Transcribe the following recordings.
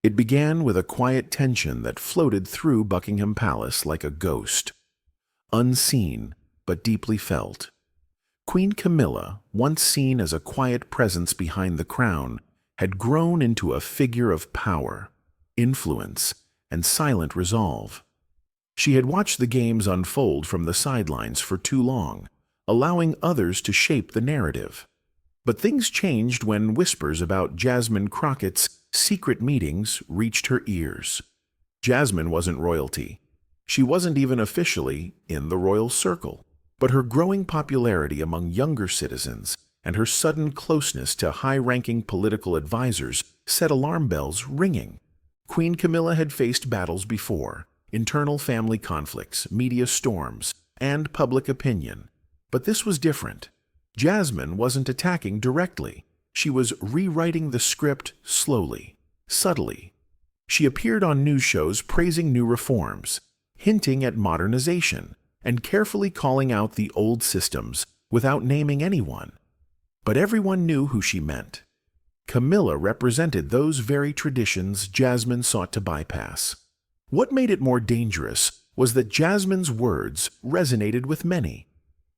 It began with a quiet tension that floated through Buckingham Palace like a ghost, unseen but deeply felt. Queen Camilla, once seen as a quiet presence behind the crown, had grown into a figure of power, influence, and silent resolve. She had watched the games unfold from the sidelines for too long, allowing others to shape the narrative. But things changed when whispers about Jasmine Crockett's secret meetings reached her ears. Jasmine wasn't royalty. She wasn't even officially in the royal circle. But her growing popularity among younger citizens and her sudden closeness to high-ranking political advisors set alarm bells ringing. Queen Camilla had faced battles before: internal family conflicts, media storms, and public opinion. But this was different. Jasmine wasn't attacking directly. She was rewriting the script slowly, subtly. She appeared on news shows praising new reforms, hinting at modernization, and carefully calling out the old systems without naming anyone. But everyone knew who she meant. Camilla represented those very traditions Jasmine sought to bypass. What made it more dangerous was that Jasmine's words resonated with many.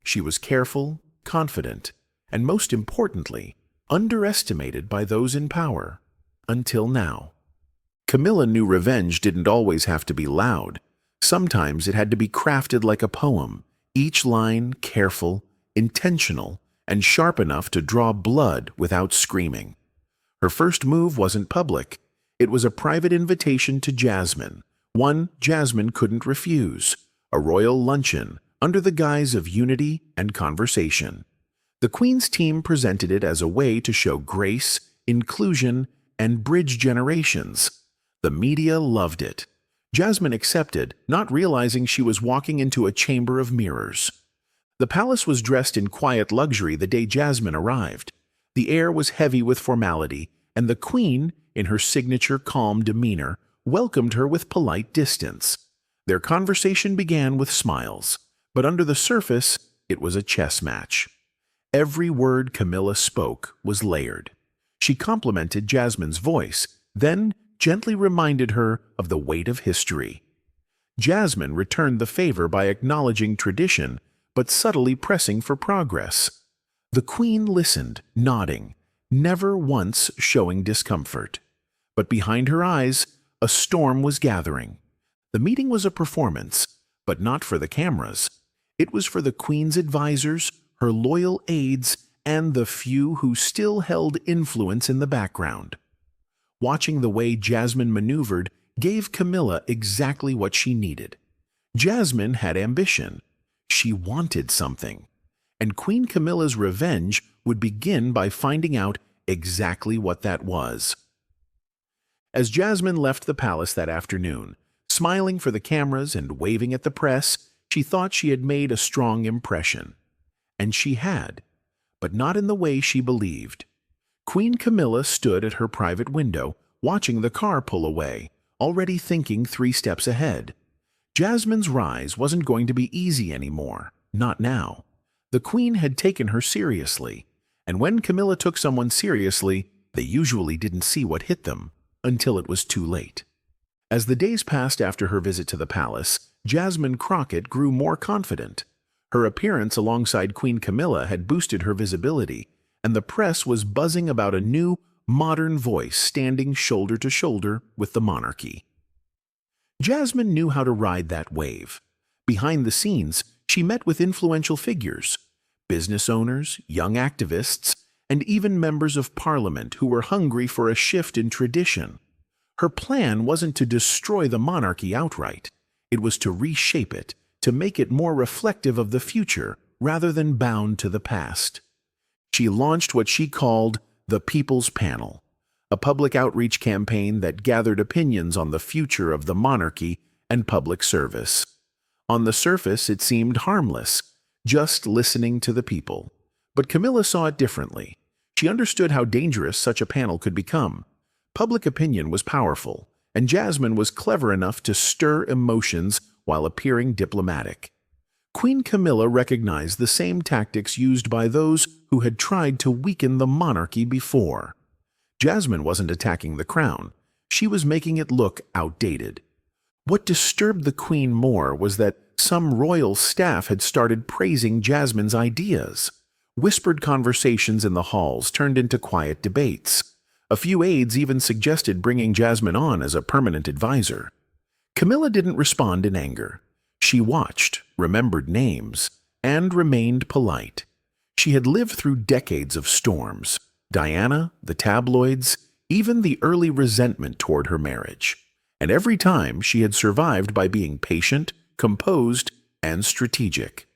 She was careful, confident, and most importantly, underestimated by those in power. Until now. Camilla knew revenge didn't always have to be loud. Sometimes it had to be crafted like a poem, each line careful, intentional, and sharp enough to draw blood without screaming. Her first move wasn't public. It was a private invitation to Jasmine, one Jasmine couldn't refuse, a royal luncheon under the guise of unity and conversation. The Queen's team presented it as a way to show grace, inclusion, and bridge generations. The media loved it. Jasmine accepted, not realizing she was walking into a chamber of mirrors. The palace was dressed in quiet luxury the day Jasmine arrived. The air was heavy with formality, and the Queen, in her signature calm demeanor, welcomed her with polite distance. Their conversation began with smiles, but under the surface, it was a chess match. Every word Camilla spoke was layered. She complimented Jasmine's voice, then gently reminded her of the weight of history. Jasmine returned the favor by acknowledging tradition, but subtly pressing for progress. The Queen listened, nodding, never once showing discomfort. But behind her eyes, a storm was gathering. The meeting was a performance, but not for the cameras. It was for the Queen's advisors, her loyal aides, and the few who still held influence in the background. Watching the way Jasmine maneuvered gave Camilla exactly what she needed. Jasmine had ambition. She wanted something. And Queen Camilla's revenge would begin by finding out exactly what that was. As Jasmine left the palace that afternoon, smiling for the cameras and waving at the press, she thought she had made a strong impression. And she had, but not in the way she believed. Queen Camilla stood at her private window, watching the car pull away, already thinking 3 steps ahead. Jasmine's rise wasn't going to be easy anymore, not now. The Queen had taken her seriously, and when Camilla took someone seriously, they usually didn't see what hit them until it was too late. As the days passed after her visit to the palace, Jasmine Crockett grew more confident. Her appearance alongside Queen Camilla had boosted her visibility, and the press was buzzing about a new, modern voice standing shoulder to shoulder with the monarchy. Jasmine knew how to ride that wave. Behind the scenes, she met with influential figures, business owners, young activists, and even members of parliament who were hungry for a shift in tradition. Her plan wasn't to destroy the monarchy outright. It was to reshape it, to make it more reflective of the future rather than bound to the past. She launched what she called the People's Panel, a public outreach campaign that gathered opinions on the future of the monarchy and public service. On the surface, it seemed harmless, just listening to the people. But Camilla saw it differently. She understood how dangerous such a panel could become. Public opinion was powerful, and Jasmine was clever enough to stir emotions while appearing diplomatic. Queen Camilla recognized the same tactics used by those who had tried to weaken the monarchy before. Jasmine wasn't attacking the crown. She was making it look outdated. What disturbed the queen more was that some royal staff had started praising Jasmine's ideas. Whispered conversations in the halls turned into quiet debates. A few aides even suggested bringing Jasmine on as a permanent advisor. Camilla didn't respond in anger. She watched, remembered names, and remained polite. She had lived through decades of storms. Diana, the tabloids, even the early resentment toward her marriage. And every time she had survived by being patient, composed, and strategic.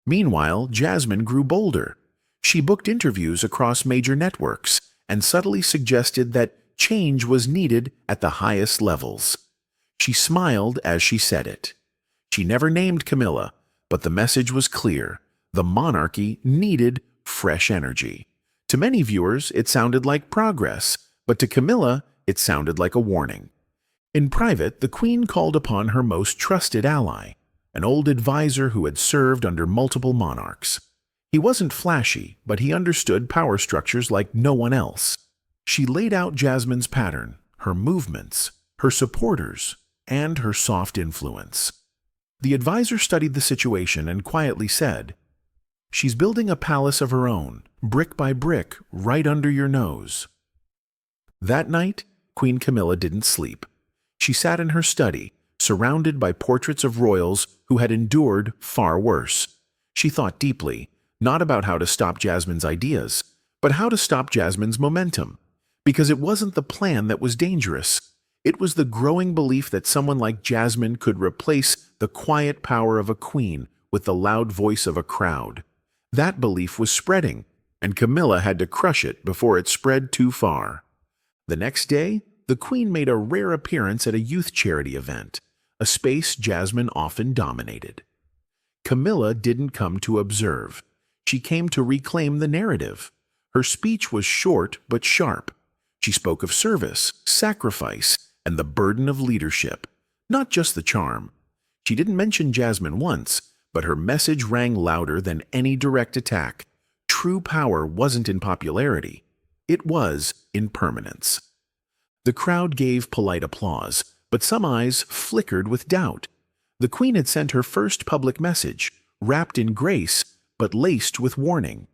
Meanwhile, Jasmine grew bolder. She booked interviews across major networks and subtly suggested that change was needed at the highest levels. She smiled as she said it. She never named Camilla, but the message was clear. The monarchy needed fresh energy. To many viewers, it sounded like progress, but to Camilla, it sounded like a warning. In private, the queen called upon her most trusted ally, an old advisor who had served under multiple monarchs. He wasn't flashy, but he understood power structures like no one else. She laid out Jasmine's pattern, her movements, her supporters, and her soft influence. The advisor studied the situation and quietly said, "She's building a palace of her own, brick by brick, right under your nose." That night, Queen Camilla didn't sleep. She sat in her study, surrounded by portraits of royals who had endured far worse. She thought deeply, not about how to stop Jasmine's ideas, but how to stop Jasmine's momentum. Because it wasn't the plan that was dangerous. It was the growing belief that someone like Jasmine could replace the quiet power of a queen with the loud voice of a crowd. That belief was spreading, and Camilla had to crush it before it spread too far. The next day, the queen made a rare appearance at a youth charity event, a space Jasmine often dominated. Camilla didn't come to observe. She came to reclaim the narrative. Her speech was short but sharp. She spoke of service, sacrifice, and the burden of leadership, not just the charm. She didn't mention Jasmine once, but her message rang louder than any direct attack. True power wasn't in popularity. It was in permanence. The crowd gave polite applause, but some eyes flickered with doubt. The queen had sent her first public message, wrapped in grace, but laced with warning.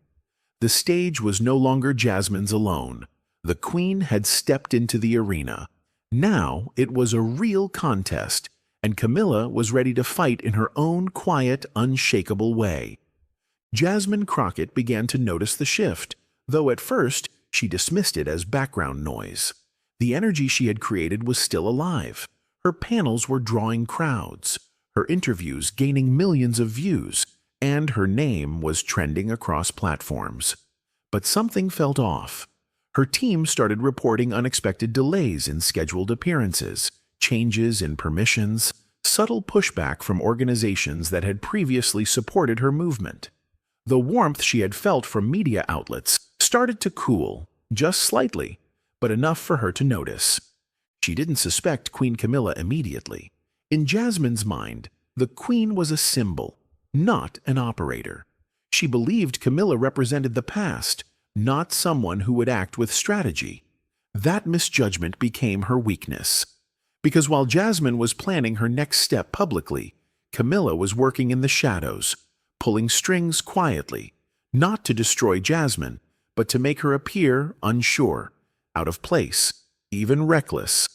The stage was no longer Jasmine's alone. The queen had stepped into the arena. Now it was a real contest, and Camilla was ready to fight in her own quiet, unshakable way. Jasmine Crockett began to notice the shift, though at first she dismissed it as background noise. The energy she had created was still alive. Her panels were drawing crowds, her interviews gaining millions of views, and her name was trending across platforms. But something felt off. Her team started reporting unexpected delays in scheduled appearances, changes in permissions, subtle pushback from organizations that had previously supported her movement. The warmth she had felt from media outlets started to cool, just slightly, but enough for her to notice. She didn't suspect Queen Camilla immediately. In Jasmine's mind, the queen was a symbol, not an operator. She believed Camilla represented the past, not someone who would act with strategy. That misjudgment became her weakness. Because while Jasmine was planning her next step publicly, Camilla was working in the shadows, pulling strings quietly, not to destroy Jasmine, but to make her appear unsure, out of place, even reckless.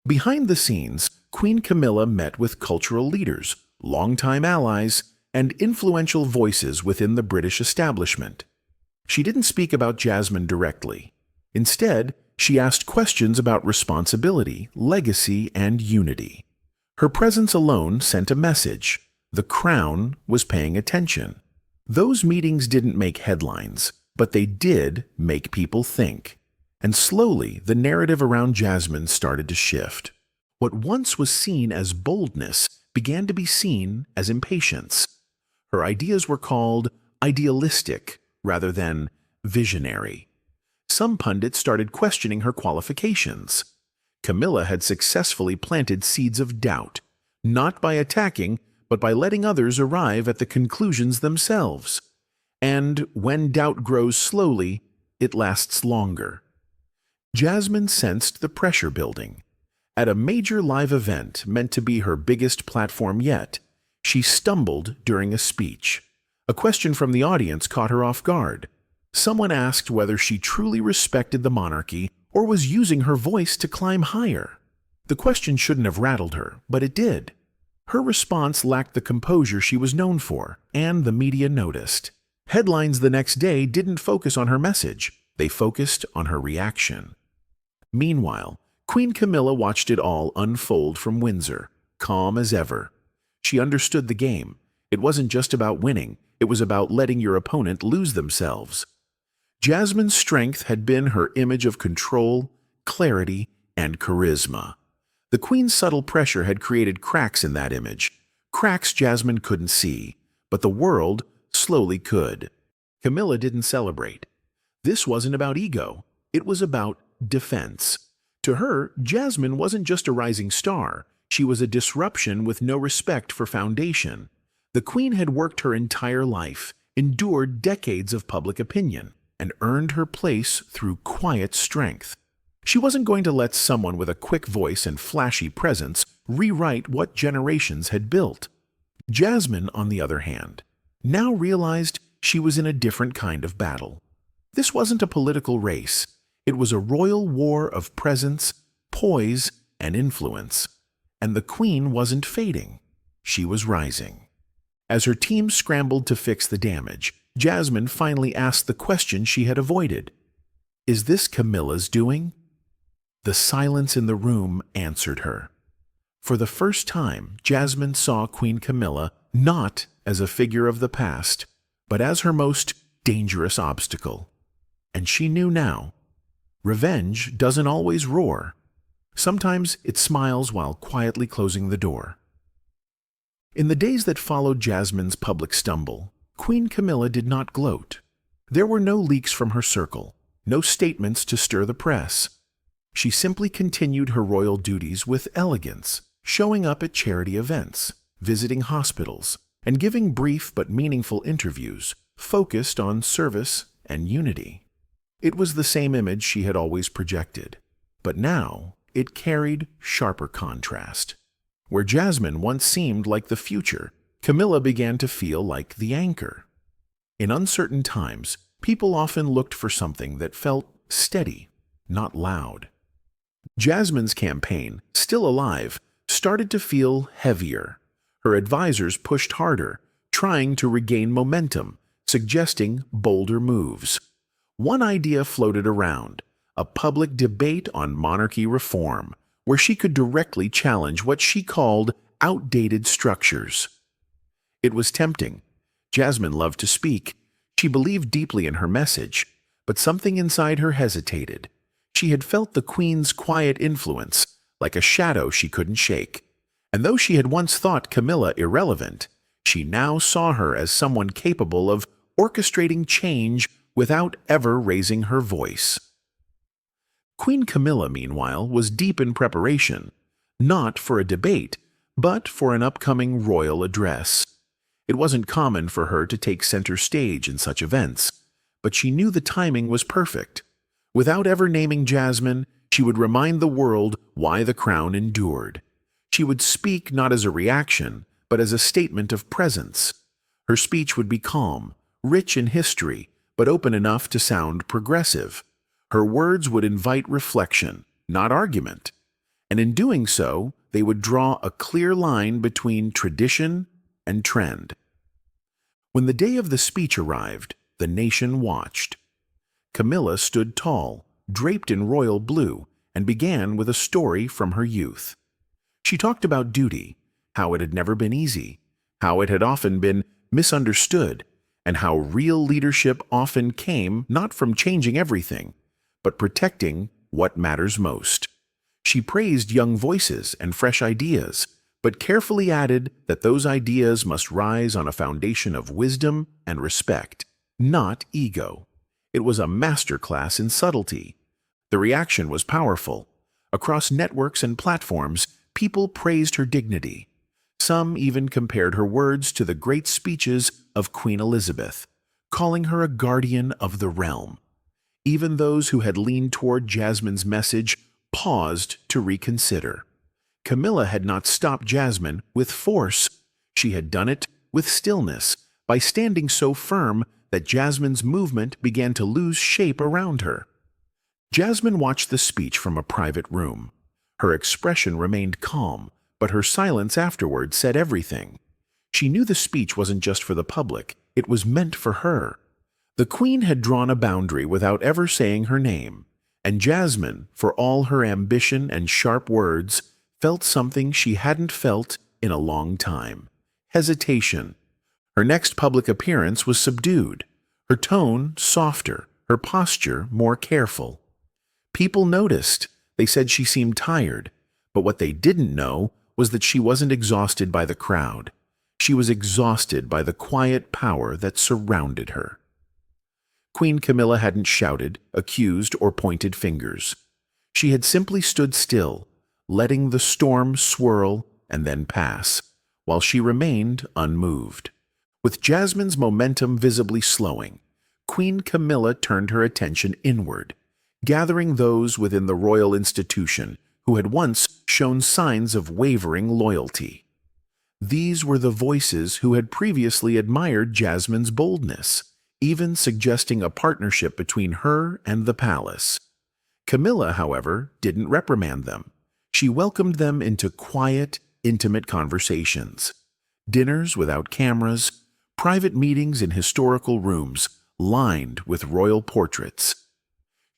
Behind the scenes, Queen Camilla met with cultural leaders, longtime allies, and influential voices within the British establishment. She didn't speak about Jasmine directly. Instead, she asked questions about responsibility, legacy, and unity. Her presence alone sent a message. The crown was paying attention. Those meetings didn't make headlines, but they did make people think. And slowly, the narrative around Jasmine started to shift. What once was seen as boldness began to be seen as impatience. Her ideas were called idealistic rather than visionary. Some pundits started questioning her qualifications. Camilla had successfully planted seeds of doubt, not by attacking, but by letting others arrive at the conclusions themselves. And when doubt grows slowly, it lasts longer. Jasmine sensed the pressure building. At a major live event meant to be her biggest platform yet, she stumbled during a speech. A question from the audience caught her off guard. Someone asked whether she truly respected the monarchy or was using her voice to climb higher. The question shouldn't have rattled her, but it did. Her response lacked the composure she was known for, and the media noticed. Headlines the next day didn't focus on her message. They focused on her reaction. Meanwhile, Queen Camilla watched it all unfold from Windsor, calm as ever. She understood the game. It wasn't just about winning. It was about letting your opponent lose themselves. Jasmine's strength had been her image of control, clarity, and charisma. The Queen's subtle pressure had created cracks in that image, cracks Jasmine couldn't see, but the world slowly could. Camilla didn't celebrate. This wasn't about ego. It was about defense. To her, Jasmine wasn't just a rising star. She was a disruption with no respect for foundation. The Queen had worked her entire life, endured decades of public opinion, and earned her place through quiet strength. She wasn't going to let someone with a quick voice and flashy presence rewrite what generations had built. Jasmine, on the other hand, now realized she was in a different kind of battle. This wasn't a political race. It was a royal war of presence, poise, and influence. And the Queen wasn't fading. She was rising. As her team scrambled to fix the damage, Jasmine finally asked the question she had avoided. "Is this Camilla's doing?" The silence in the room answered her. For the first time, Jasmine saw Queen Camilla not as a figure of the past, but as her most dangerous obstacle. And she knew now, revenge doesn't always roar. Sometimes it smiles while quietly closing the door. In the days that followed Jasmine's public stumble, Queen Camilla did not gloat. There were no leaks from her circle, no statements to stir the press. She simply continued her royal duties with elegance, showing up at charity events, visiting hospitals, and giving brief but meaningful interviews focused on service and unity. It was the same image she had always projected, but now it carried sharper contrast. Where Jasmine once seemed like the future, Camilla began to feel like the anchor. In uncertain times, people often looked for something that felt steady, not loud. Jasmine's campaign, still alive, started to feel heavier. Her advisors pushed harder, trying to regain momentum, suggesting bolder moves. One idea floated around, a public debate on monarchy reform, where she could directly challenge what she called outdated structures. It was tempting. Jasmine loved to speak. She believed deeply in her message, but something inside her hesitated. She had felt the Queen's quiet influence, like a shadow she couldn't shake. And though she had once thought Camilla irrelevant, she now saw her as someone capable of orchestrating change without ever raising her voice. Queen Camilla, meanwhile, was deep in preparation, not for a debate, but for an upcoming royal address. It wasn't common for her to take center stage in such events, but she knew the timing was perfect. Without ever naming Jasmine, she would remind the world why the crown endured. She would speak not as a reaction, but as a statement of presence. Her speech would be calm, rich in history, but open enough to sound progressive. Her words would invite reflection, not argument. And in doing so, they would draw a clear line between tradition and trend. When the day of the speech arrived, the nation watched. Camilla stood tall, draped in royal blue, and began with a story from her youth. She talked about duty, how it had never been easy, how it had often been misunderstood, and how real leadership often came not from changing everything, but protecting what matters most. She praised young voices and fresh ideas, but carefully added that those ideas must rise on a foundation of wisdom and respect, not ego. It was a masterclass in subtlety. The reaction was powerful. Across networks and platforms, people praised her dignity. Some even compared her words to the great speeches of Queen Elizabeth, calling her a guardian of the realm. Even those who had leaned toward Jasmine's message paused to reconsider. Camilla had not stopped Jasmine with force. She had done it with stillness, by standing so firm that Jasmine's movement began to lose shape around her. Jasmine watched the speech from a private room. Her expression remained calm, but her silence afterward said everything. She knew the speech wasn't just for the public, it was meant for her. The Queen had drawn a boundary without ever saying her name, and Jasmine, for all her ambition and sharp words, felt something she hadn't felt in a long time: hesitation. Her next public appearance was subdued, her tone softer, her posture more careful. People noticed. They said she seemed tired, but what they didn't know was that she wasn't exhausted by the crowd. She was exhausted by the quiet power that surrounded her. Queen Camilla hadn't shouted, accused, or pointed fingers. She had simply stood still, letting the storm swirl and then pass, while she remained unmoved. With Jasmine's momentum visibly slowing, Queen Camilla turned her attention inward, gathering those within the royal institution who had once shown signs of wavering loyalty. These were the voices who had previously admired Jasmine's boldness, even suggesting a partnership between her and the palace. Camilla, however, didn't reprimand them. She welcomed them into quiet, intimate conversations. Dinners without cameras, private meetings in historical rooms lined with royal portraits.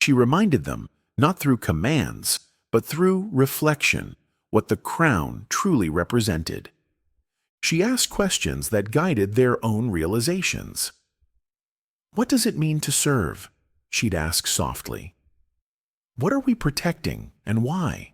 She reminded them, not through commands, but through reflection, what the crown truly represented. She asked questions that guided their own realizations. "What does it mean to serve?" she'd ask softly. "What are we protecting, and why?"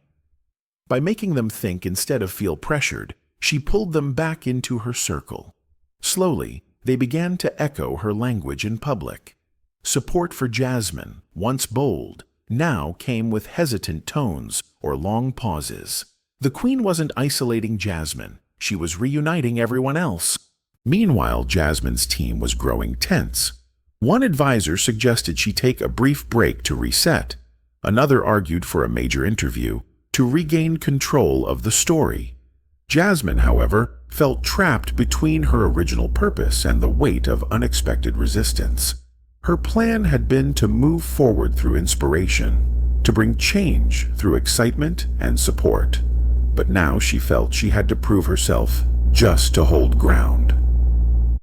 By making them think instead of feel pressured, she pulled them back into her circle. Slowly, they began to echo her language in public. Support for Jasmine, once bold, now came with hesitant tones or long pauses. The Queen wasn't isolating Jasmine, she was reuniting everyone else. Meanwhile, Jasmine's team was growing tense. One advisor suggested she take a brief break to reset. Another argued for a major interview to regain control of the story. Jasmine, however, felt trapped between her original purpose and the weight of unexpected resistance. Her plan had been to move forward through inspiration, to bring change through excitement and support. But now she felt she had to prove herself just to hold ground.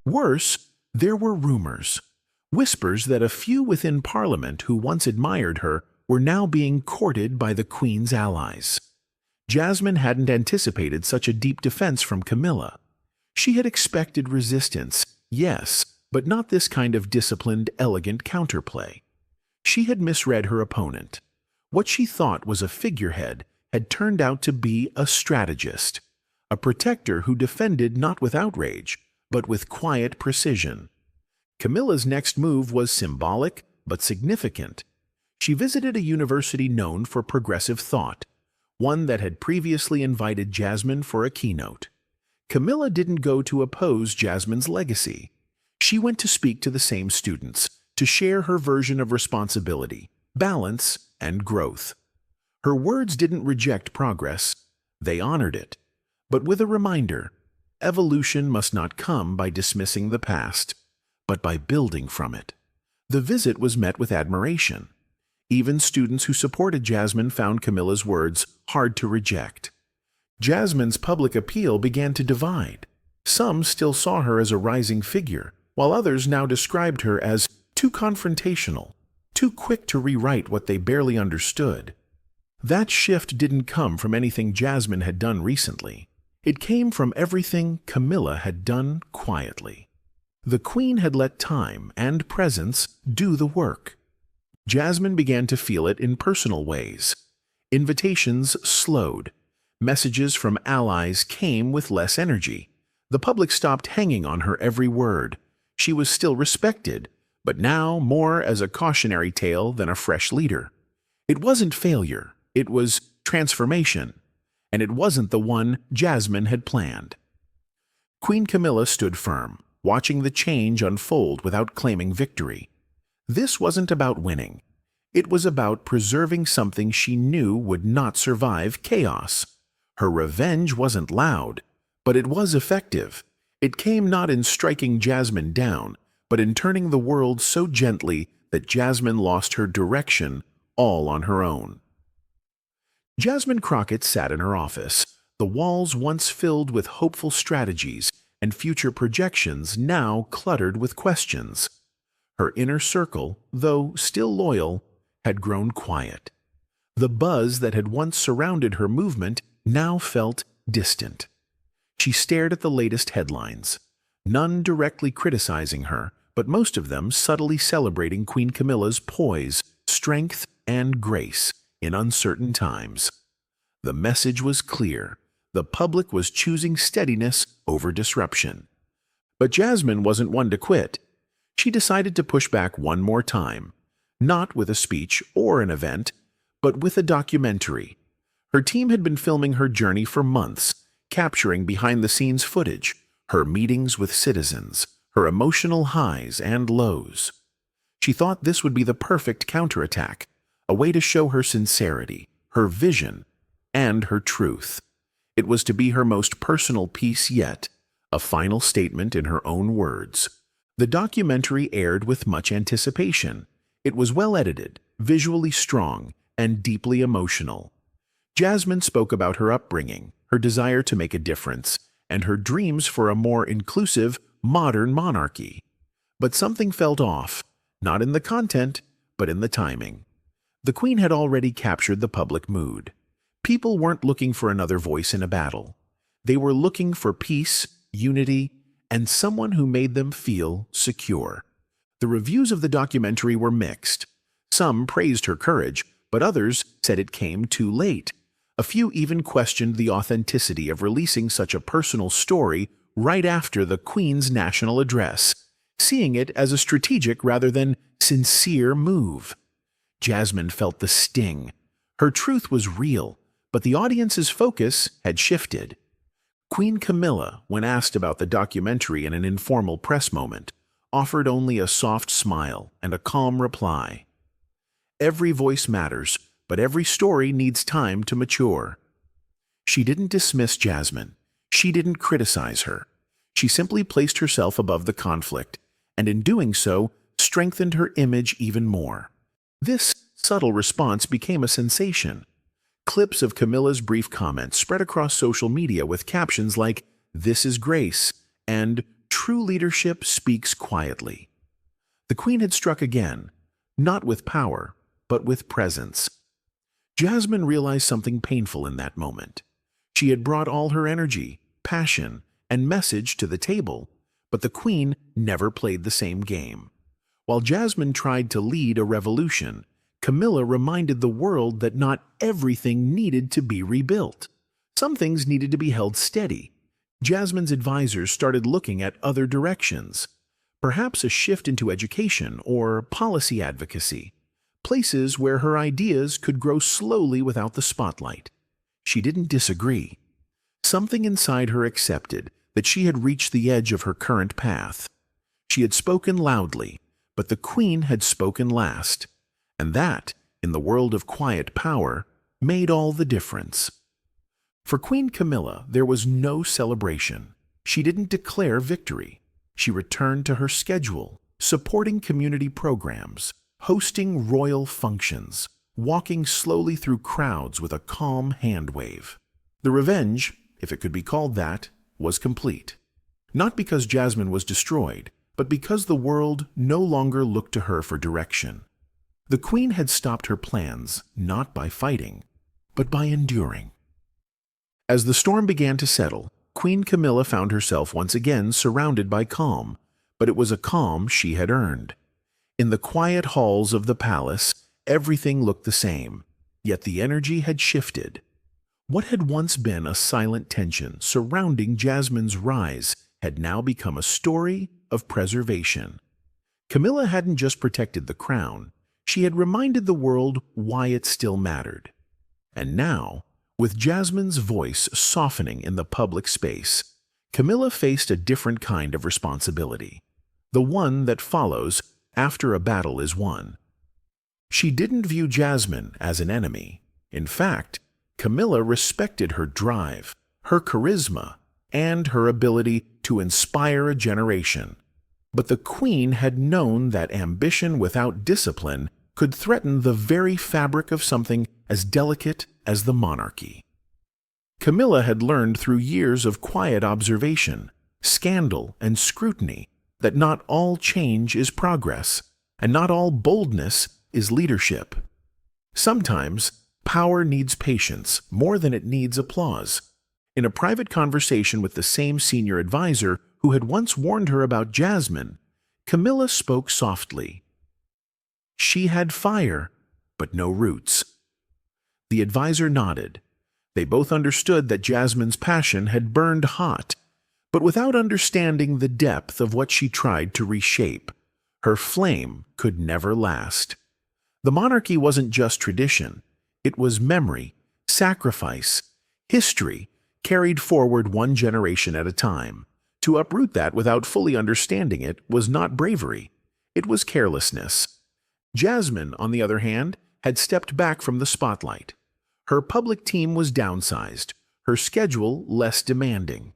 Worse, there were rumors. Whispers that a few within Parliament who once admired her were now being courted by the Queen's allies. Jasmine hadn't anticipated such a deep defense from Camilla. She had expected resistance, yes, but not this kind of disciplined, elegant counterplay. She had misread her opponent. What she thought was a figurehead had turned out to be a strategist, a protector who defended not with outrage, but with quiet precision. Camilla's next move was symbolic, but significant. She visited a university known for progressive thought, one that had previously invited Jasmine for a keynote. Camilla didn't go to oppose Jasmine's legacy. She went to speak to the same students, to share her version of responsibility, balance, and growth. Her words didn't reject progress, they honored it, but with a reminder: evolution must not come by dismissing the past, but by building from it. The visit was met with admiration. Even students who supported Jasmine found Camilla's words hard to reject. Jasmine's public appeal began to divide. Some still saw her as a rising figure, while others now described her as too confrontational, too quick to rewrite what they barely understood. That shift didn't come from anything Jasmine had done recently. It came from everything Camilla had done quietly. The Queen had let time and presence do the work. Jasmine began to feel it in personal ways. Invitations slowed. Messages from allies came with less energy. The public stopped hanging on her every word. She was still respected, but now more as a cautionary tale than a fresh leader. It wasn't failure, it was transformation, and it wasn't the one Jasmine had planned. Queen Camilla stood firm, watching the change unfold without claiming victory. This wasn't about winning. It was about preserving something she knew would not survive chaos. Her revenge wasn't loud, but it was effective. It came not in striking Jasmine down, but in turning the world so gently that Jasmine lost her direction all on her own. Jasmine Crockett sat in her office, the walls once filled with hopeful strategies and future projections now cluttered with questions. Her inner circle, though still loyal, had grown quiet. The buzz that had once surrounded her movement now felt distant. She stared at the latest headlines, none directly criticizing her, but most of them subtly celebrating Queen Camilla's poise, strength, and grace in uncertain times. The message was clear. The public was choosing steadiness over disruption. But Jasmine wasn't one to quit. She decided to push back one more time, not with a speech or an event, but with a documentary. Her team had been filming her journey for months, capturing behind-the-scenes footage, her meetings with citizens, her emotional highs and lows. She thought this would be the perfect counterattack, a way to show her sincerity, her vision, and her truth. It was to be her most personal piece yet, a final statement in her own words. The documentary aired with much anticipation. It was well edited, visually strong, and deeply emotional. Jasmine spoke about her upbringing, her desire to make a difference, and her dreams for a more inclusive, modern monarchy. But something felt off, not in the content, but in the timing. The Queen had already captured the public mood. People weren't looking for another voice in a battle. They were looking for peace, unity, and someone who made them feel secure. The reviews of the documentary were mixed. Some praised her courage, but others said it came too late. A few even questioned the authenticity of releasing such a personal story right after the Queen's national address, seeing it as a strategic rather than sincere move. Jasmine felt the sting. Her truth was real, but the audience's focus had shifted. Queen Camilla, when asked about the documentary in an informal press moment, offered only a soft smile and a calm reply. Every voice matters, but every story needs time to mature. She didn't dismiss Jasmine. She didn't criticize her. She simply placed herself above the conflict, and in doing so, strengthened her image even more. This subtle response became a sensation. Clips of Camilla's brief comments spread across social media with captions like, "This is grace," and "True leadership speaks quietly." The Queen had struck again, not with power, but with presence. Jasmine realized something painful in that moment. She had brought all her energy, passion, and message to the table, but the Queen never played the same game. While Jasmine tried to lead a revolution, Camilla reminded the world that not everything needed to be rebuilt. Some things needed to be held steady. Jasmine's advisors started looking at other directions, perhaps a shift into education or policy advocacy, places where her ideas could grow slowly without the spotlight. She didn't disagree. Something inside her accepted that she had reached the edge of her current path. She had spoken loudly, but the Queen had spoken last. And that, in the world of quiet power, made all the difference. For Queen Camilla, there was no celebration. She didn't declare victory. She returned to her schedule, supporting community programs, hosting royal functions, walking slowly through crowds with a calm hand wave. The revenge, if it could be called that, was complete. Not because Jasmine was destroyed, but because the world no longer looked to her for direction. The Queen had stopped her plans, not by fighting, but by enduring. As the storm began to settle, Queen Camilla found herself once again surrounded by calm, but it was a calm she had earned. In the quiet halls of the palace, everything looked the same, yet the energy had shifted. What had once been a silent tension surrounding Jasmine's rise had now become a story of preservation. Camilla hadn't just protected the crown, she had reminded the world why it still mattered. And now, with Jasmine's voice softening in the public space, Camilla faced a different kind of responsibility, the one that follows after a battle is won. She didn't view Jasmine as an enemy. In fact, Camilla respected her drive, her charisma, and her ability to inspire a generation. But the Queen had known that ambition without discipline could threaten the very fabric of something as delicate as the monarchy. Camilla had learned through years of quiet observation, scandal, and scrutiny that not all change is progress, and not all boldness is leadership. Sometimes, power needs patience more than it needs applause. In a private conversation with the same senior advisor who had once warned her about Jasmine, Camilla spoke softly. She had fire, but no roots. The advisor nodded. They both understood that Jasmine's passion had burned hot, but without understanding the depth of what she tried to reshape, her flame could never last. The monarchy wasn't just tradition. It was memory, sacrifice, history, carried forward one generation at a time. To uproot that without fully understanding it was not bravery. It was carelessness. Jasmine, on the other hand, had stepped back from the spotlight. Her public team was downsized, her schedule less demanding.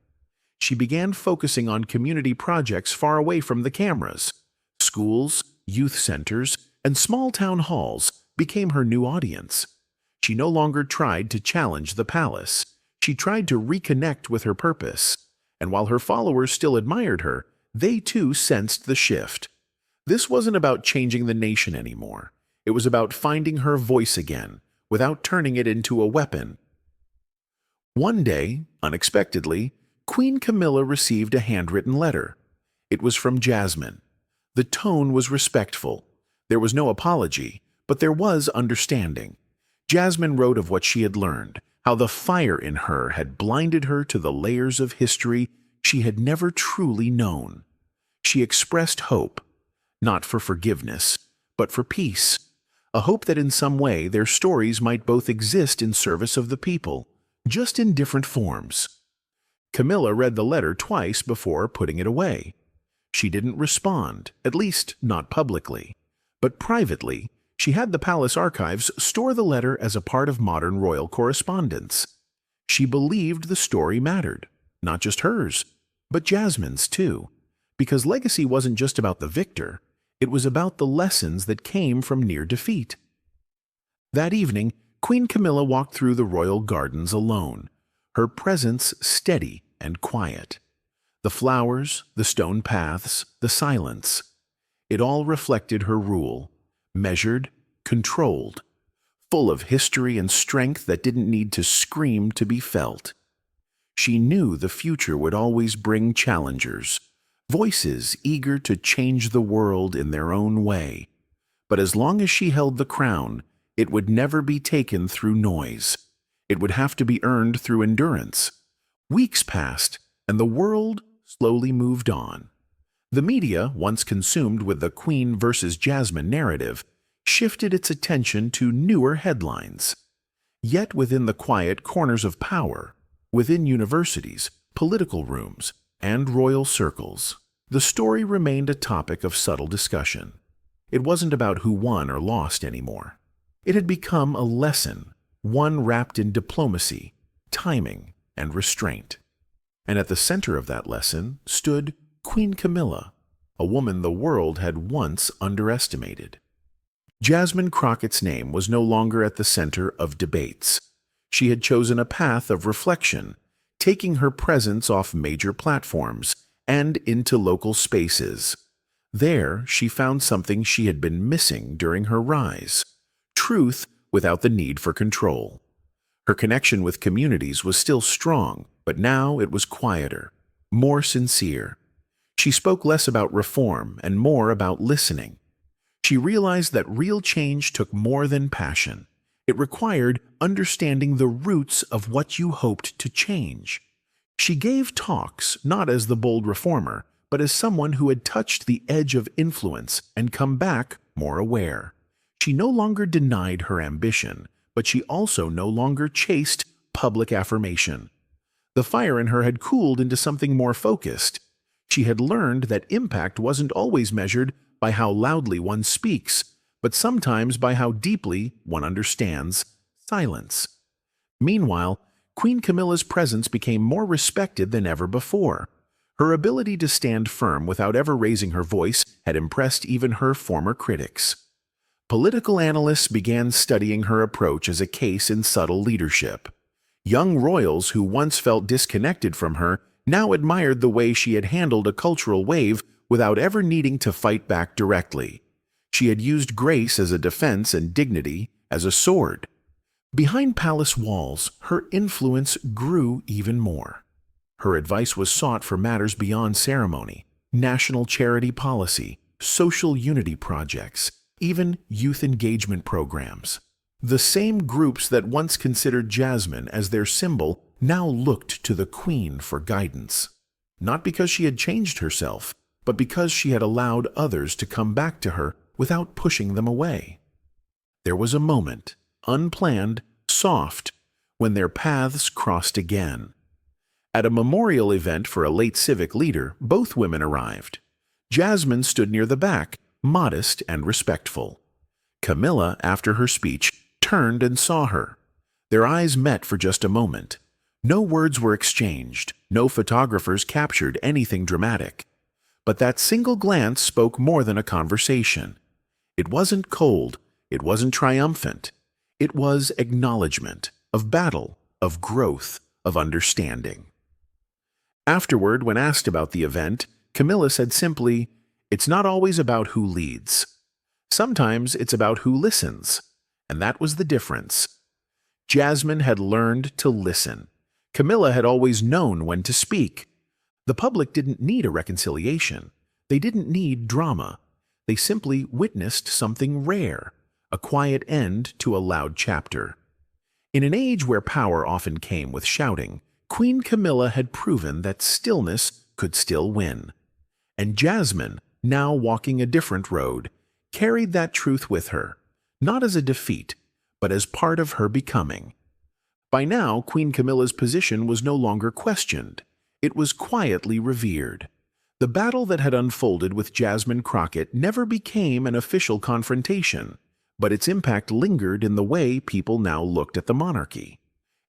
She began focusing on community projects far away from the cameras. Schools, youth centers, and small town halls became her new audience. She no longer tried to challenge the palace. She tried to reconnect with her purpose. And while her followers still admired her, they too sensed the shift. This wasn't about changing the nation anymore. It was about finding her voice again, without turning it into a weapon. One day, unexpectedly, Queen Camilla received a handwritten letter. It was from Jasmine. The tone was respectful. There was no apology, but there was understanding. Jasmine wrote of what she had learned, how the fire in her had blinded her to the layers of history she had never truly known. She expressed hope, not for forgiveness, but for peace, a hope that in some way their stories might both exist in service of the people, just in different forms. Camilla read the letter twice before putting it away. She didn't respond, at least not publicly, but privately, she had the palace archives store the letter as a part of modern royal correspondence. She believed the story mattered, not just hers, but Jasmine's too, because legacy wasn't just about the victor, it was about the lessons that came from near defeat. That evening, Queen Camilla walked through the royal gardens alone, her presence steady and quiet. The flowers, the stone paths, the silence, it all reflected her rule, measured, controlled, full of history and strength that didn't need to scream to be felt. She knew the future would always bring challengers, voices eager to change the world in their own way. But as long as she held the crown, it would never be taken through noise. It would have to be earned through endurance. Weeks passed, and the world slowly moved on. The media, once consumed with the Queen versus Jasmine narrative, shifted its attention to newer headlines. Yet within the quiet corners of power, within universities, political rooms, and royal circles, the story remained a topic of subtle discussion. It wasn't about who won or lost anymore. It had become a lesson, one wrapped in diplomacy, timing, and restraint. And at the center of that lesson stood Queen Camilla, a woman the world had once underestimated. Jasmine Crockett's name was no longer at the center of debates. She had chosen a path of reflection, taking her presence off major platforms and into local spaces. There, she found something she had been missing during her rise: truth without the need for control. Her connection with communities was still strong, but now it was quieter, more sincere. She spoke less about reform and more about listening. She realized that real change took more than passion. It required understanding the roots of what you hoped to change. She gave talks not as the bold reformer, but as someone who had touched the edge of influence and come back more aware. She no longer denied her ambition, but she also no longer chased public affirmation. The fire in her had cooled into something more focused. She had learned that impact wasn't always measured by how loudly one speaks, but sometimes by how deeply one understands silence. Meanwhile, Queen Camilla's presence became more respected than ever before. Her ability to stand firm without ever raising her voice had impressed even her former critics. Political analysts began studying her approach as a case in subtle leadership. Young royals who once felt disconnected from her now admired the way she had handled a cultural wave without ever needing to fight back directly. She had used grace as a defense and dignity as a sword. Behind palace walls, her influence grew even more. Her advice was sought for matters beyond ceremony, national charity policy, social unity projects, even youth engagement programs. The same groups that once considered Jasmine as their symbol now looked to the Queen for guidance. Not because she had changed herself, but because she had allowed others to come back to her without pushing them away. There was a moment, unplanned, soft, when their paths crossed again. At a memorial event for a late civic leader, both women arrived. Jasmine stood near the back, modest and respectful. Camilla, after her speech, turned and saw her. Their eyes met for just a moment. No words were exchanged, no photographers captured anything dramatic. But that single glance spoke more than a conversation. It wasn't cold, it wasn't triumphant. It was acknowledgement of battle, of growth, of understanding. Afterward, when asked about the event, Camilla said simply, "It's not always about who leads. Sometimes it's about who listens." And that was the difference. Jasmine had learned to listen. Camilla had always known when to speak. The public didn't need a reconciliation. They didn't need drama. They simply witnessed something rare, a quiet end to a loud chapter. In an age where power often came with shouting, Queen Camilla had proven that stillness could still win. And Jasmine, now walking a different road, carried that truth with her, not as a defeat, but as part of her becoming. By now, Queen Camilla's position was no longer questioned. It was quietly revered. The battle that had unfolded with Jasmine Crockett never became an official confrontation, but its impact lingered in the way people now looked at the monarchy.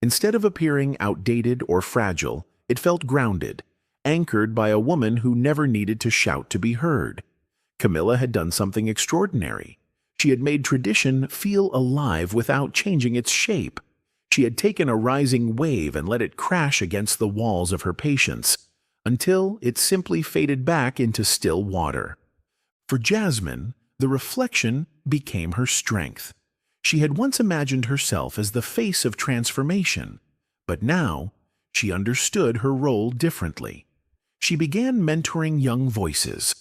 Instead of appearing outdated or fragile, it felt grounded, anchored by a woman who never needed to shout to be heard. Camilla had done something extraordinary. She had made tradition feel alive without changing its shape. She had taken a rising wave and let it crash against the walls of her patience, until it simply faded back into still water. For Jasmine, the reflection became her strength. She had once imagined herself as the face of transformation, but now she understood her role differently. She began mentoring young voices,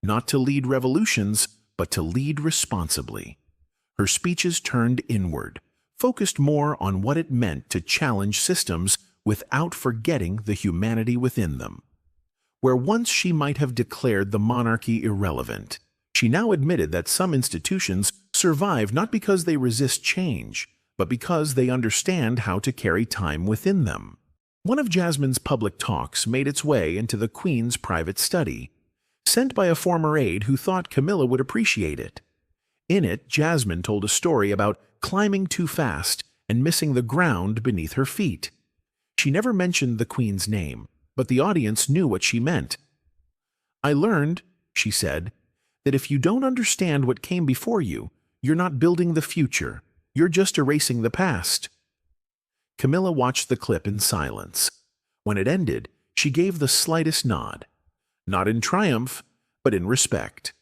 not to lead revolutions, but to lead responsibly. Her speeches turned inward, focused more on what it meant to challenge systems without forgetting the humanity within them. Where once she might have declared the monarchy irrelevant, she now admitted that some institutions survive not because they resist change, but because they understand how to carry time within them. One of Jasmine's public talks made its way into the Queen's private study, sent by a former aide who thought Camilla would appreciate it. In it, Jasmine told a story about climbing too fast and missing the ground beneath her feet. She never mentioned the Queen's name, but the audience knew what she meant. "I learned," she said, "that if you don't understand what came before you, you're not building the future, you're just erasing the past." Camilla watched the clip in silence. When it ended, she gave the slightest nod. Not in triumph, but in respect.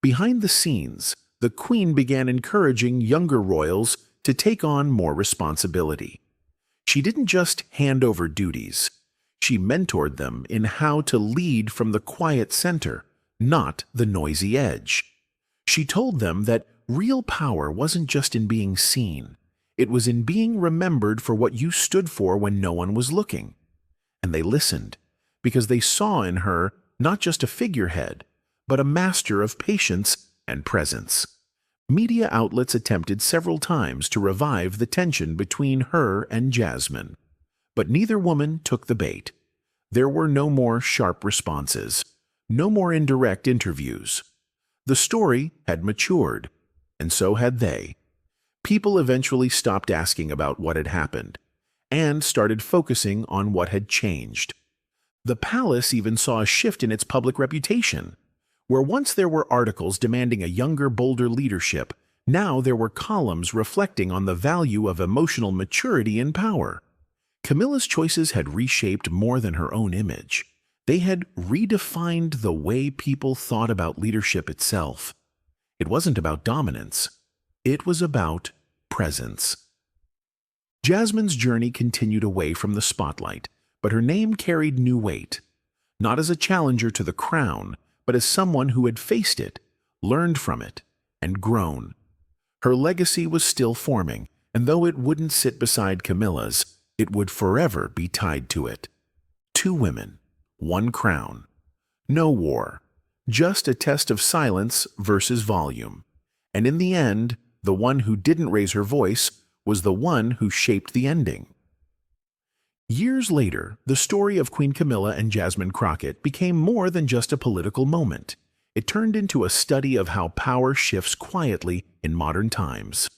Behind the scenes, the Queen began encouraging younger royals to take on more responsibility. She didn't just hand over duties. She mentored them in how to lead from the quiet center, not the noisy edge. She told them that real power wasn't just in being seen. It was in being remembered for what you stood for when no one was looking. And they listened, because they saw in her not just a figurehead, but a master of patience and presence. Media outlets attempted several times to revive the tension between her and Jasmine, but neither woman took the bait. There were no more sharp responses, no more indirect interviews. The story had matured. and so had they. People eventually stopped asking about what had happened and started focusing on what had changed. The palace even saw a shift in its public reputation. Where once there were articles demanding a younger, bolder leadership, now there were columns reflecting on the value of emotional maturity in power. Camilla's choices had reshaped more than her own image. They had redefined the way people thought about leadership itself. It wasn't about dominance. It was about presence. Jasmine's journey continued away from the spotlight, but her name carried new weight. Not as a challenger to the crown, but as someone who had faced it, learned from it, and grown. Her legacy was still forming, and though it wouldn't sit beside Camilla's, it would forever be tied to it. 2 women, 1 crown. No war, just a test of silence versus volume. And in the end, the one who didn't raise her voice was the one who shaped the ending. Years later, the story of Queen Camilla and Jasmine Crockett became more than just a political moment. It turned into a study of how power shifts quietly in modern times.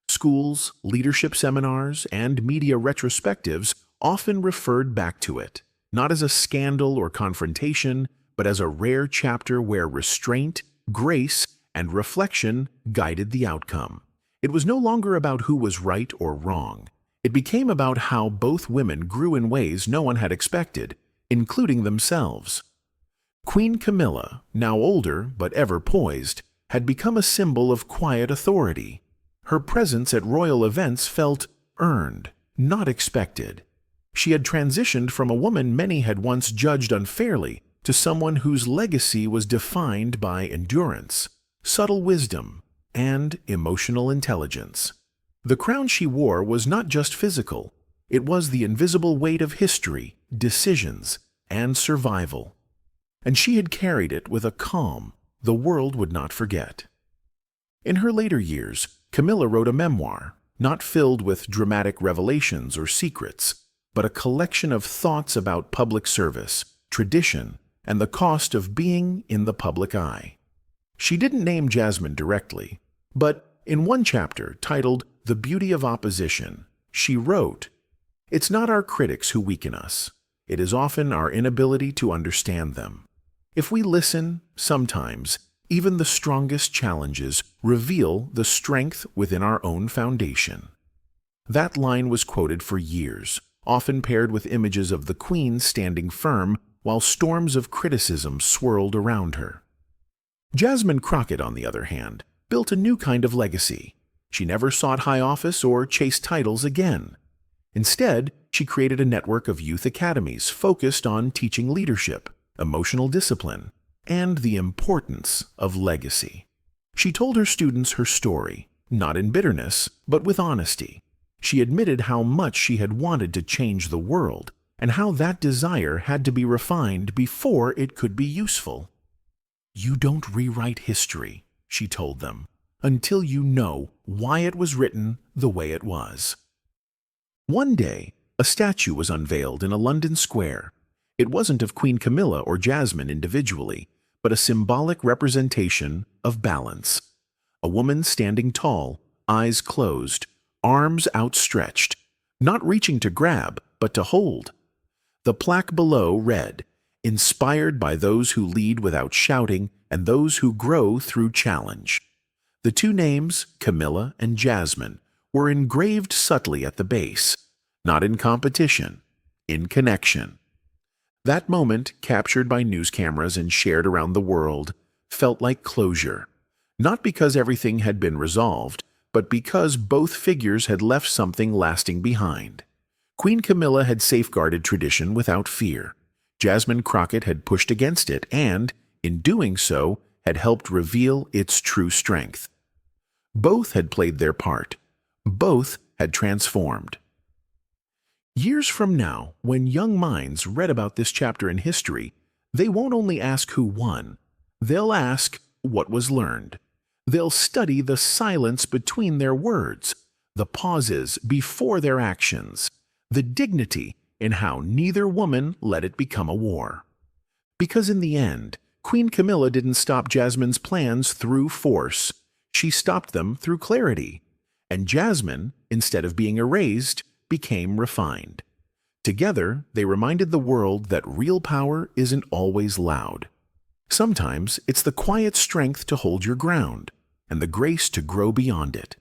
Schools, leadership seminars, and media retrospectives often referred back to it, not as a scandal or confrontation, but as a rare chapter where restraint, grace, and reflection guided the outcome. It was no longer about who was right or wrong. It became about how both women grew in ways no one had expected, including themselves. Queen Camilla, now older but ever poised, had become a symbol of quiet authority. Her presence at royal events felt earned, not expected. She had transitioned from a woman many had once judged unfairly to someone whose legacy was defined by endurance, subtle wisdom, and emotional intelligence. The crown she wore was not just physical. It was the invisible weight of history, decisions, and survival. And she had carried it with a calm the world would not forget. In her later years, Camilla wrote a memoir, not filled with dramatic revelations or secrets, but a collection of thoughts about public service, tradition, and the cost of being in the public eye. She didn't name Jasmine directly, but in one chapter titled "The Beauty of Opposition," she wrote, "It's not our critics who weaken us. It is often our inability to understand them. If we listen, sometimes, even the strongest challenges reveal the strength within our own foundation." That line was quoted for years, often paired with images of the Queen standing firm while storms of criticism swirled around her. Jasmine Crockett, on the other hand, built a new kind of legacy. She never sought high office or chased titles again. Instead, she created a network of youth academies focused on teaching leadership, emotional discipline, and the importance of legacy. She told her students her story, not in bitterness, but with honesty. She admitted how much she had wanted to change the world, and how that desire had to be refined before it could be useful. "You don't rewrite history," she told them, "until you know why it was written the way it was." One day, a statue was unveiled in a London square. It wasn't of Queen Camilla or Jasmine individually, but a symbolic representation of balance. A woman standing tall, eyes closed, arms outstretched, not reaching to grab, but to hold. The plaque below read, "Inspired by those who lead without shouting and those who grow through challenge." The 2 names, Camilla and Jasmine, were engraved subtly at the base, not in competition, in connection. That moment, captured by news cameras and shared around the world, felt like closure, not because everything had been resolved, but because both figures had left something lasting behind. Queen Camilla had safeguarded tradition without fear. Jasmine Crockett had pushed against it and, in doing so, had helped reveal its true strength. Both had played their part. Both had transformed. Years from now, when young minds read about this chapter in history, they won't only ask who won. They'll ask what was learned. They'll study the silence between their words, the pauses before their actions, the dignity in how neither woman let it become a war. Because in the end, Queen Camilla didn't stop Jasmine's plans through force. She stopped them through clarity, and Jasmine, instead of being erased, became refined. Together, they reminded the world that real power isn't always loud. Sometimes it's the quiet strength to hold your ground and the grace to grow beyond it.